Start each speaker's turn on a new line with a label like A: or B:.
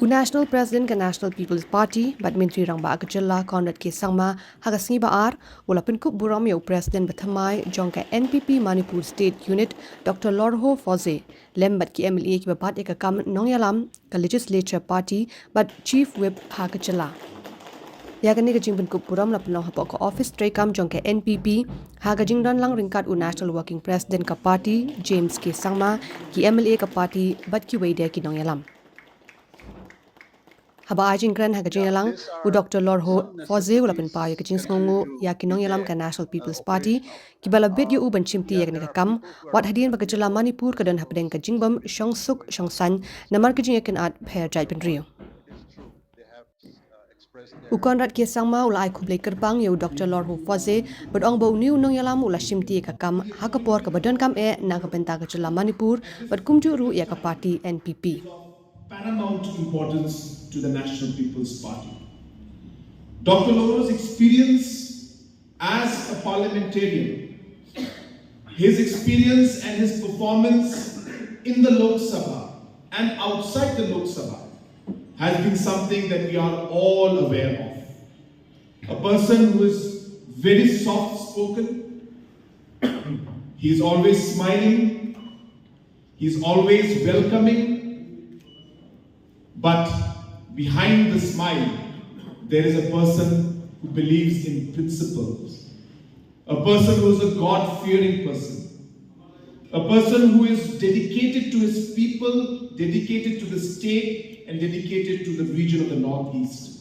A: National President ke National People's Party, but Myntri Rangbah ke Jylla Conrad K Sangma haga sngi baar, ula pynkup burom yo President thymmai jong ke NPP Manipur State Unit Dr Lorho Sfoze, lembat ki MLA ki babat eka kam Nongialam ke Legislature Party, but Chief Whip haga Jylla. Yakani ke jing pynkup burom la penong hapok ke office tray kam jong ke NPP haga jing don lang ringkat National Working President ke Party James K Sangma ki MLA ke Party but ki wede ki Nongialam. Haba ajing kran haga Nongialam u Dr Lorho Sfoze ula pen pa ke jing sngongo ya ki Nongialam ke National People's Party ki bala bit yu uban Shimti yakni ka kam wat hadin ba ke Jylla Manipur ke dan hapdeng ke jingbam shongsuk shongsan namar ke jing yakin at pher jai pen rio. Conrad K Sangma ula ai khublei kerpang yo Dr Lorho Sfoze bedong bo new Nongialam ula Shimti ka kam hakapor ka badan kam na ka penta ke Jylla Manipur bad kumju ru ya ka party NPP.
B: Paramount importance to the National People's Party. Dr. Lorho's experience as a parliamentarian, his experience and his performance in the Lok Sabha and outside the Lok Sabha has been something that we are all aware of. A person who is very soft-spoken, he is always smiling, he is always welcoming, but behind the smile, there is a person who believes in principles, a person who is a God-fearing person, a person who is dedicated to his people, dedicated to the state, and dedicated to the region of the Northeast.